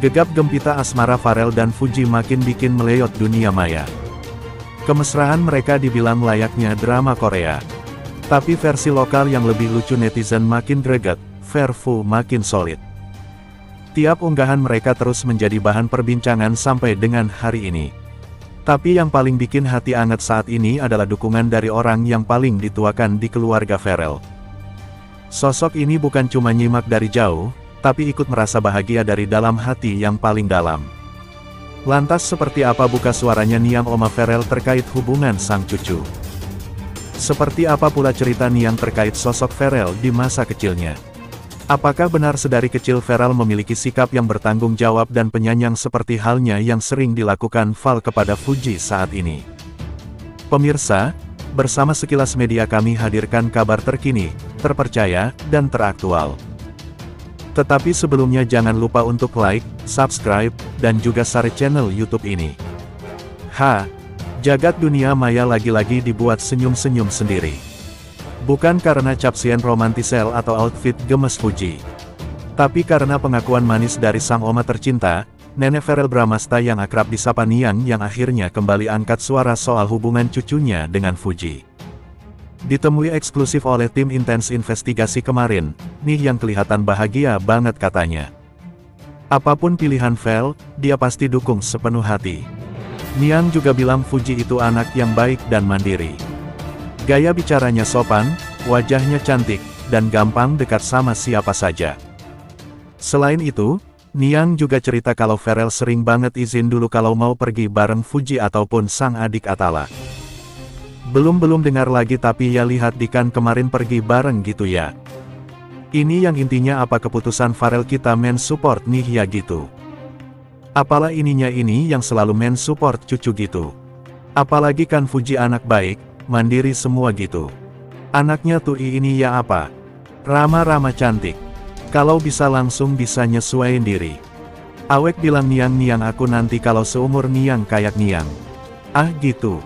Gegap gempita asmara Pharrell dan Fuji makin bikin meleyot dunia maya. Kemesraan mereka dibilang layaknya drama Korea. Tapi versi lokal yang lebih lucu netizen makin greget, Verfu makin solid. Tiap unggahan mereka terus menjadi bahan perbincangan sampai dengan hari ini. Tapi yang paling bikin hati anget saat ini adalah dukungan dari orang yang paling dituakan di keluarga Pharrell. Sosok ini bukan cuma nyimak dari jauh, tapi ikut merasa bahagia dari dalam hati yang paling dalam. Lantas seperti apa buka suaranya Niang Oma Pharrell terkait hubungan sang cucu? Seperti apa pula cerita Niang terkait sosok Pharrell di masa kecilnya? Apakah benar sedari kecil Pharrell memiliki sikap yang bertanggung jawab dan penyayang seperti halnya yang sering dilakukan Val kepada Fuji saat ini? Pemirsa, bersama Sekilas Media kami hadirkan kabar terkini, terpercaya, dan teraktual. Tetapi sebelumnya jangan lupa untuk like, subscribe, dan juga share channel YouTube ini. Jagat dunia maya lagi-lagi dibuat senyum-senyum sendiri. Bukan karena capsian romantisel atau outfit gemes Fuji. Tapi karena pengakuan manis dari sang oma tercinta, Nenek Pharrell Bramasta yang akrab disapa Niang yang akhirnya kembali angkat suara soal hubungan cucunya dengan Fuji. Ditemui eksklusif oleh tim Intens Investigasi kemarin, nih yang kelihatan bahagia banget katanya. Apapun pilihan Vel, dia pasti dukung sepenuh hati. Niang juga bilang Fuji itu anak yang baik dan mandiri. Gaya bicaranya sopan, wajahnya cantik, dan gampang dekat sama siapa saja. Selain itu, Niang juga cerita kalau Pharrell sering banget izin dulu kalau mau pergi bareng Fuji ataupun sang adik Atala. Belum dengar lagi tapi ya lihat Dikan kemarin pergi bareng gitu ya. Ini yang intinya apa keputusan Pharrell kita men support nih ya gitu. Apalah ininya ini yang selalu men support cucu gitu. Apalagi kan Fuji anak baik, mandiri semua gitu. Anaknya tuh ini ya apa? Rama-rama cantik. Kalau bisa langsung bisa nyesuaiin diri. Awek bilang Niang aku nanti kalau seumur Niang kayak Niang. Ah gitu.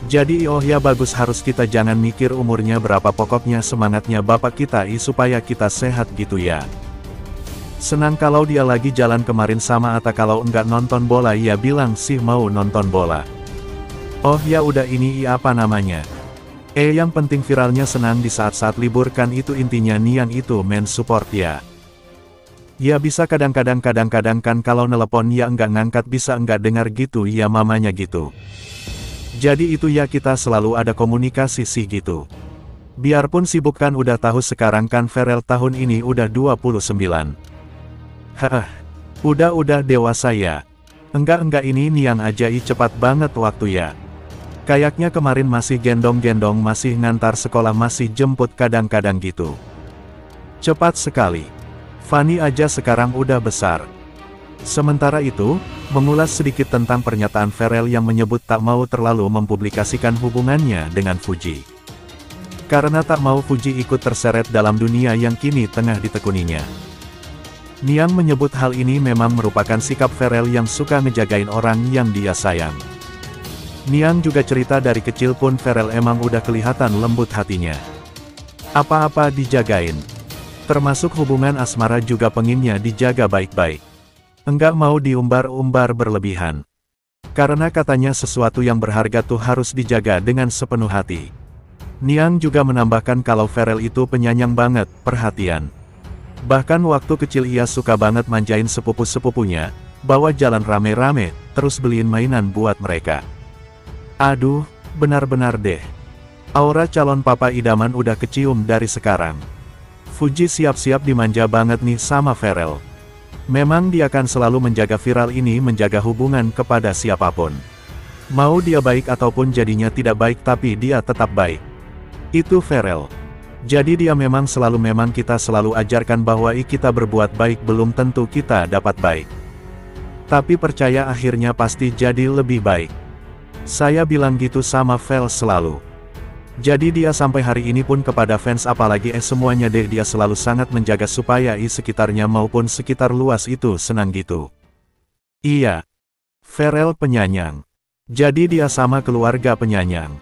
Jadi oh ya bagus harus kita jangan mikir umurnya berapa pokoknya semangatnya bapak kita supaya kita sehat gitu ya. Senang kalau dia lagi jalan kemarin sama Atta kalau enggak nonton bola ya bilang sih mau nonton bola. Oh ya udah ini apa namanya. Yang penting viralnya senang di saat-saat libur kan itu intinya Niang itu men support ya. Ya bisa kadang-kadang kan kalau nelepon ya enggak ngangkat bisa enggak dengar gitu ya mamanya gitu. Jadi itu ya kita selalu ada komunikasi sih gitu. Biarpun sibuk kan udah tahu sekarang kan Pharrell tahun ini udah 29. Udah dewasa ya. Enggak ini Niang aja cepat banget waktu ya. Kayaknya kemarin masih gendong-gendong masih ngantar sekolah masih jemput kadang-kadang gitu. Cepat sekali. Fanny aja sekarang udah besar. Sementara itu, mengulas sedikit tentang pernyataan Pharrell yang menyebut tak mau terlalu mempublikasikan hubungannya dengan Fuji. Karena tak mau Fuji ikut terseret dalam dunia yang kini tengah ditekuninya. Niang menyebut hal ini memang merupakan sikap Pharrell yang suka ngejagain orang yang dia sayang. Niang juga cerita dari kecil pun Pharrell emang udah kelihatan lembut hatinya. Apa-apa dijagain. Termasuk hubungan asmara juga pengennya dijaga baik-baik. Enggak mau diumbar-umbar berlebihan. Karena katanya sesuatu yang berharga tuh harus dijaga dengan sepenuh hati. Niang juga menambahkan kalau Pharrell itu penyayang banget, perhatian. Bahkan waktu kecil ia suka banget manjain sepupu-sepupunya, bawa jalan rame-rame, terus beliin mainan buat mereka. Aduh, benar-benar deh. Aura calon papa idaman udah kecium dari sekarang. Fuji siap-siap dimanja banget nih sama Pharrell. Memang dia akan selalu menjaga viral ini menjaga hubungan kepada siapapun. Mau dia baik ataupun jadinya tidak baik tapi dia tetap baik. Itu Pharrell. Jadi dia memang kita selalu ajarkan bahwa kita berbuat baik belum tentu kita dapat baik. Tapi percaya akhirnya pasti jadi lebih baik. Saya bilang gitu sama Vel selalu. Jadi dia sampai hari ini pun kepada fans apalagi semuanya deh dia selalu sangat menjaga supaya sekitarnya maupun sekitar luas itu senang gitu. Iya. Pharrell penyayang. Jadi dia sama keluarga penyayang.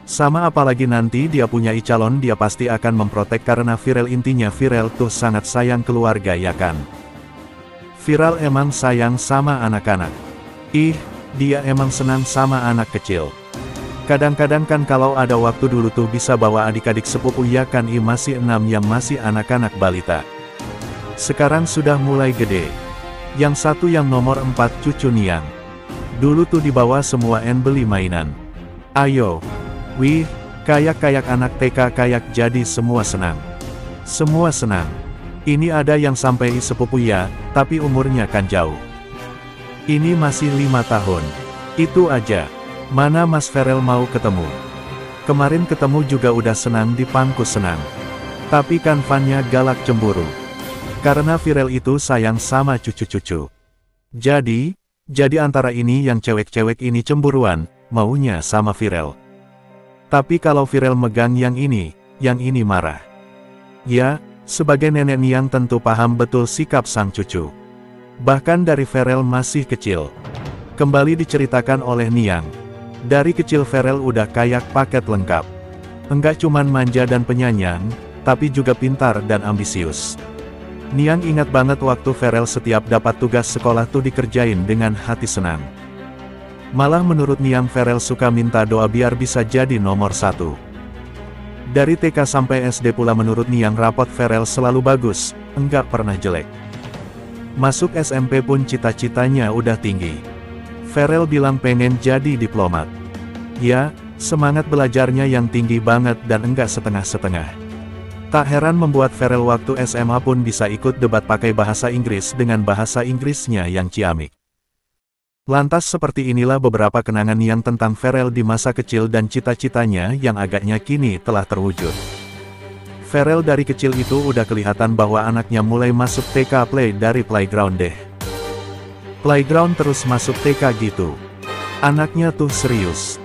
Sama apalagi nanti dia punya calon dia pasti akan memprotek karena Pharrell intinya Pharrell tuh sangat sayang keluarga ya kan. Viral emang sayang sama anak-anak. Ih, dia emang senang sama anak kecil. Kadang-kadang kan kalau ada waktu dulu tuh bisa bawa adik-adik sepupu ya kan masih 6 yang masih anak-anak balita. Sekarang sudah mulai gede. Yang satu yang nomor 4 cucu Niang. Dulu tuh dibawa semua beli mainan. Ayo. Wih, kayak anak TK kayak jadi semua senang. Semua senang. Ini ada yang sampai sepupu ya, tapi umurnya kan jauh. Ini masih 5 tahun. Itu aja. Mana Mas Ferel mau ketemu? Kemarin ketemu juga udah senang di pangku senang. Tapi kan fannya galak cemburu. Karena Viral itu sayang sama cucu-cucu. Jadi antara ini yang cewek-cewek ini cemburuan, maunya sama Viral. Tapi kalau Viral megang yang ini marah. Ya, sebagai nenek Niang tentu paham betul sikap sang cucu. Bahkan dari Viral masih kecil. Kembali diceritakan oleh Niang. Dari kecil Viral udah kayak paket lengkap. Enggak cuman manja dan penyayang, tapi juga pintar dan ambisius. Niang ingat banget waktu Viral setiap dapat tugas sekolah tuh dikerjain dengan hati senang. Malah menurut Niang Viral suka minta doa biar bisa jadi nomor 1. Dari TK sampai SD pula menurut Niang rapot Viral selalu bagus, enggak pernah jelek. Masuk SMP pun cita-citanya udah tinggi. Viral bilang pengen jadi diplomat. Ya, semangat belajarnya yang tinggi banget dan enggak setengah-setengah. Tak heran membuat Viral waktu SMA pun bisa ikut debat pakai bahasa Inggris dengan bahasa Inggrisnya yang ciamik. Lantas seperti inilah beberapa kenangan Niang tentang Viral di masa kecil dan cita-citanya yang agaknya kini telah terwujud. Viral dari kecil itu udah kelihatan bahwa anaknya mulai masuk TK play dari playground deh. Playground terus masuk TK gitu. Anaknya tuh serius.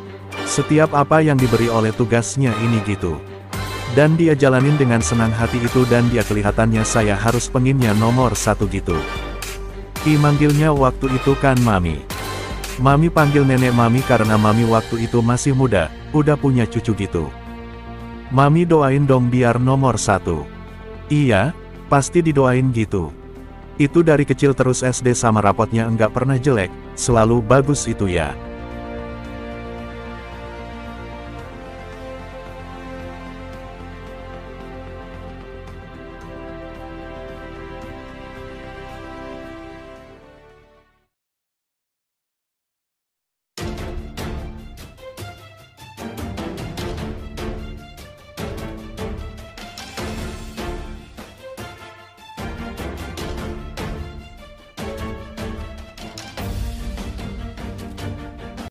Setiap apa yang diberi oleh tugasnya ini gitu. Dan dia jalanin dengan senang hati itu dan dia kelihatannya saya harus pengennya nomor 1 gitu. Manggilnya waktu itu kan Mami. Mami panggil nenek Mami karena Mami waktu itu masih muda, udah punya cucu gitu. Mami doain dong biar nomor 1. Iya, pasti didoain gitu. Itu dari kecil terus SD sama rapotnya enggak pernah jelek, selalu bagus itu ya.